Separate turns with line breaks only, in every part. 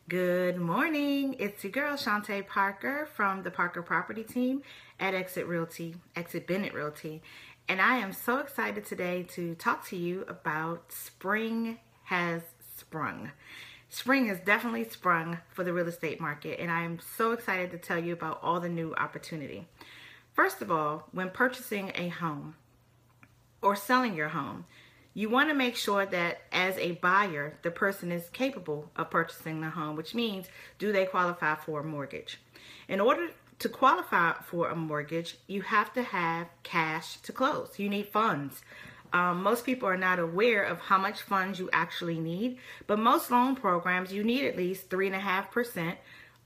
Good morning. It's your girl Shantae Parker from the Parker Property Team at Exit Bennett Realty. And I am so excited today to talk to you about Spring has sprung. Spring has definitely sprung for the real estate market, and I am so excited to tell you about all the new opportunity. First of all, when purchasing a home or selling your home, you want to make sure that as a buyer, the person is capable of purchasing the home, which means, do they qualify for a mortgage? In order to qualify for a mortgage, you have to have cash to close. You need funds. Most people are not aware of how much funds you actually need, but most loan programs, you need at least 3.5%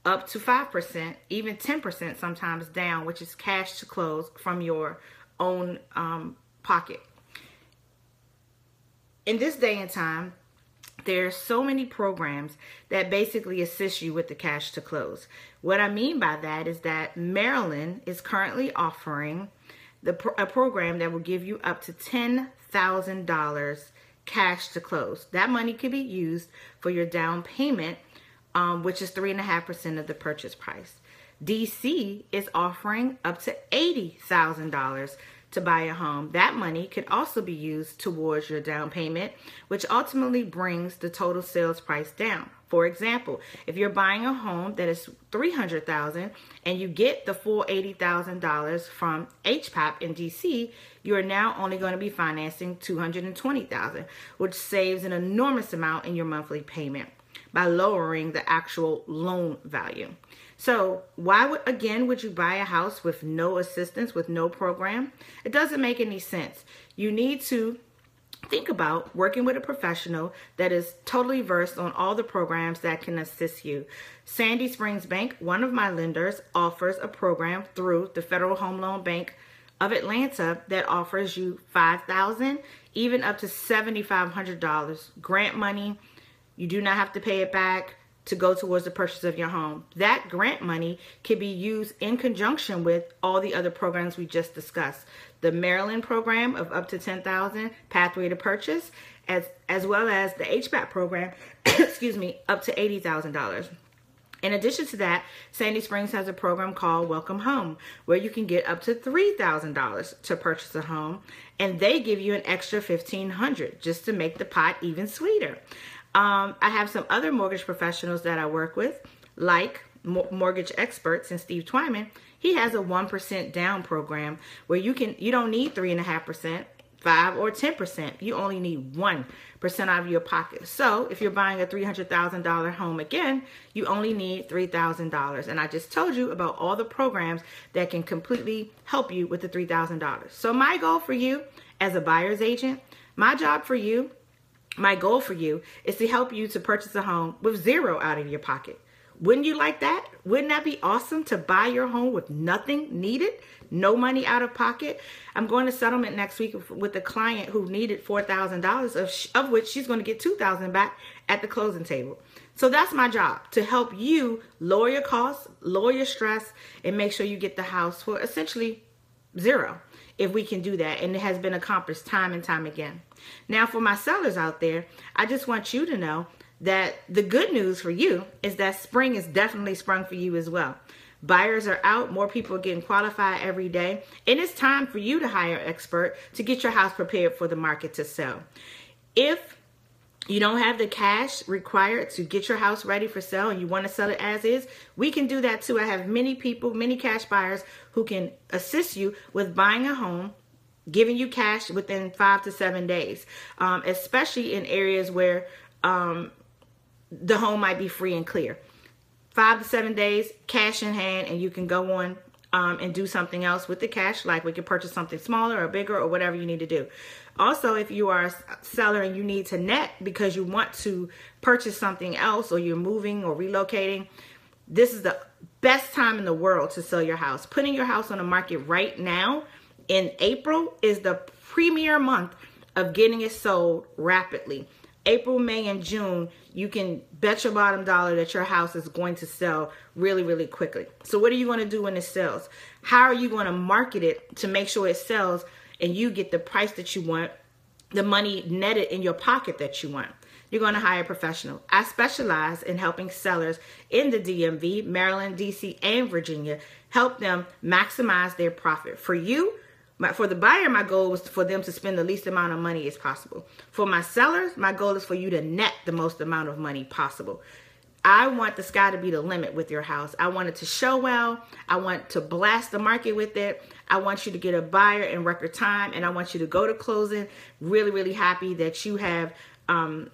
up to 5%, even 10% sometimes down, which is cash to close from your own pocket. In this day and time, there are so many programs that basically assist you with the cash to close. What I mean by that is that Maryland is currently offering a program that will give you up to $10,000 cash to close. That money can be used for your down payment, which is 3.5% of the purchase price. DC is offering up to $80,000 to buy a home. That money could also be used towards your down payment, which ultimately brings the total sales price down. For example, if you're buying a home that is $300,000 and you get the full $80,000 from HPAP in DC, you are now only going to be financing $220,000, which saves an enormous amount in your monthly payment by lowering the actual loan value. So why would you buy a house with no assistance, with no program? It doesn't make any sense. You need to think about working with a professional that is totally versed on all the programs that can assist you. Sandy Springs Bank, one of my lenders, offers a program through the Federal Home Loan Bank of Atlanta that offers you $5,000, even up to $7,500 grant money. You do not have to pay it back to go towards the purchase of your home. That grant money can be used in conjunction with all the other programs we just discussed. The Maryland program of up to $10,000, Pathway to Purchase, as well as the HVAC program, up to $80,000. In addition to that, Sandy Springs has a program called Welcome Home, where you can get up to $3,000 to purchase a home, and they give you an extra $1,500 just to make the pot even sweeter. I have some other mortgage professionals that I work with, like Mortgage Experts and Steve Twyman. He has a 1% down program where you don't need 3.5%, 5 or 10%. You only need 1% out of your pocket. So if you're buying a $300,000 home again, you only need $3,000. And I just told you about all the programs that can completely help you with the $3,000. So my goal for you as a buyer's agent, my goal for you is to help you to purchase a home with $0 out of your pocket. Wouldn't you like that? Wouldn't that be awesome to buy your home with nothing needed? No money out of pocket? I'm going to settlement next week with a client who needed $4,000, of which she's going to get $2,000 back at the closing table. So that's my job, to help you lower your costs, lower your stress, and make sure you get the house for essentially $0. If we can do that, and it has been accomplished time and time again. Now, for my sellers out there, I just want you to know that the good news for you is that spring is definitely sprung for you as well. Buyers are out, more people are getting qualified every day, and it's time for you to hire an expert to get your house prepared for the market to sell. If you don't have the cash required to get your house ready for sale and you want to sell it as is, we can do that too. I have many cash buyers who can assist you with buying a home, giving you cash within 5 to 7 days, especially in areas where the home might be free and clear. 5 to 7 days, cash in hand, and you can go on and do something else with the cash, like we can purchase something smaller or bigger or whatever you need to do. Also, if you are a seller and you need to net because you want to purchase something else, or you're moving or relocating, this is the best time in the world to sell your house. Putting your house on the market right now in April is the premier month of getting it sold rapidly. April, May, and June, you can bet your bottom dollar that your house is going to sell really, really quickly. So what are you going to do when it sells? How are you going to market it to make sure it sells and you get the price that you want, the money netted in your pocket that you want? you're going to hire a professional. I specialize in helping sellers in the DMV, Maryland, DC, and Virginia, help them maximize their profit. For you, for the buyer, my goal was for them to spend the least amount of money as possible. For my sellers, my goal is for you to net the most amount of money possible. I want the sky to be the limit with your house. I want it to show well. I want to blast the market with it. I want you to get a buyer in record time, and I want you to go to closing really, really happy that you have done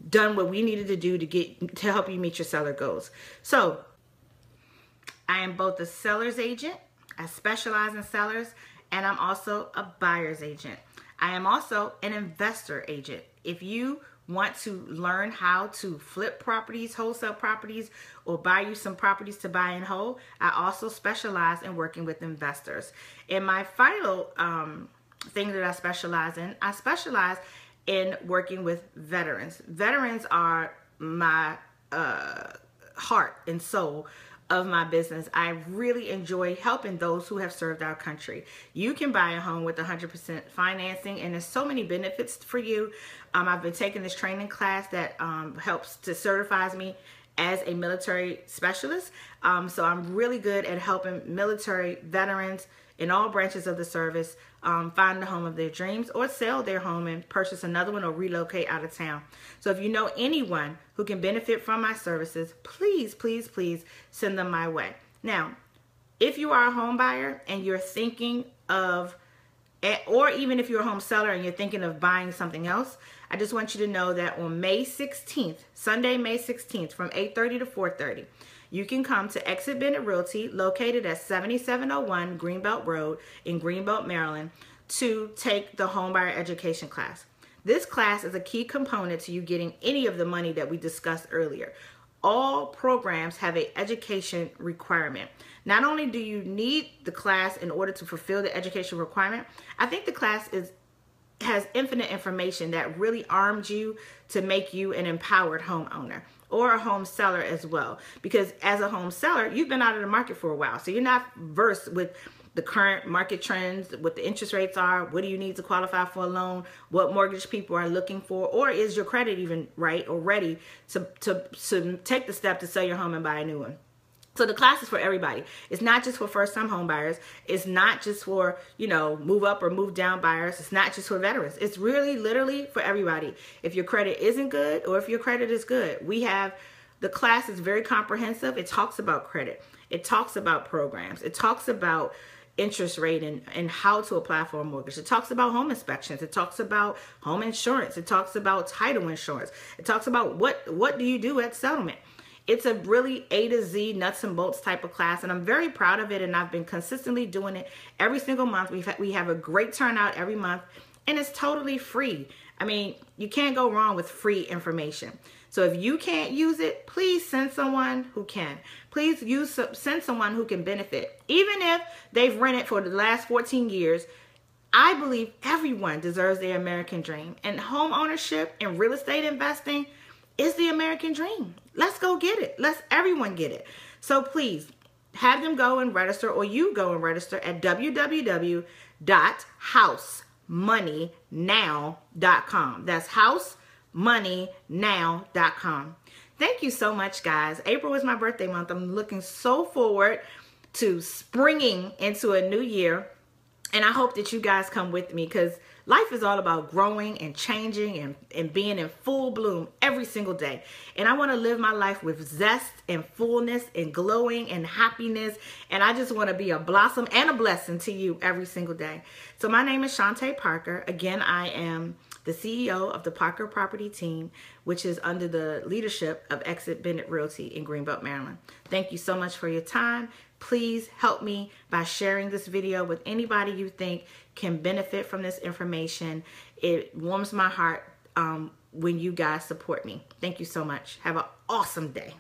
what we needed to do to help you meet your seller goals. So I am both a seller's agent. I specialize in sellers, and I'm also a buyer's agent. I am also an investor agent. If you want to learn how to flip properties, wholesale properties, or buy you some properties to buy in whole, I also specialize in working with investors. And my final thing that I specialize in working with veterans. Veterans are my heart and soul of my business. I really enjoy helping those who have served our country. You can buy a home with 100% financing, and there's so many benefits for you. I've been taking this training class that helps to certifies me as a military specialist. So I'm really good at helping military veterans in all branches of the service find the home of their dreams, or sell their home and purchase another one, or relocate out of town. So if you know anyone who can benefit from my services, please, please, please send them my way. Now, if you are a home buyer and you're thinking of, or even if you're a home seller and you're thinking of buying something else, I just want you to know that on May 16th, Sunday, May 16th, from 8:30 to 4:30, you can come to Exit Bennett Realty, located at 7701 Greenbelt Road in Greenbelt, Maryland, to take the homebuyer education class. This class is a key component to you getting any of the money that we discussed earlier. All programs have an education requirement. Not only do you need the class in order to fulfill the education requirement, I think the class has infinite information that really arms you to make you an empowered homeowner, or a home seller as well. Because as a home seller, you've been out of the market for a while, so you're not versed with the current market trends, what the interest rates are, what do you need to qualify for a loan, what mortgage people are looking for, or is your credit even right or ready to take the step to sell your home and buy a new one. So the class is for everybody. It's not just for first-time home buyers. It's not just for, move up or move down buyers. It's not just for veterans. It's really literally for everybody. If your credit isn't good, or if your credit is good, the class is very comprehensive. It talks about credit. It talks about programs. It talks about interest rate and how to apply for a mortgage. It talks about home inspections. It talks about home insurance. It talks about title insurance. It talks about what do you do at settlement. It's a really A to Z, nuts and bolts type of class, and I'm very proud of it, and I've been consistently doing it every single month. We have a great turnout every month, and it's totally free. I mean, you can't go wrong with free information. So if you can't use it, please send someone who can. Please send someone who can benefit. Even if they've rented for the last 14 years, I believe everyone deserves their American dream, and home ownership and real estate investing is the American dream. Let's go get it. Let's everyone get it. So please have them go and register, or you go and register at www.housemoneynow.com. That's housemoneynow.com. Thank you so much, guys. April is my birthday month. I'm looking so forward to springing into a new year. And I hope that you guys come with me, because life is all about growing and changing and being in full bloom every single day. And I want to live my life with zest and fullness and glowing and happiness. And I just want to be a blossom and a blessing to you every single day. So my name is Shantae Parker. Again, I am the CEO of the Parker Property Team, which is under the leadership of Exit Bennett Realty in Greenbelt, Maryland. Thank you so much for your time. Please help me by sharing this video with anybody you think can benefit from this information. It warms my heart when you guys support me. Thank you so much. Have an awesome day.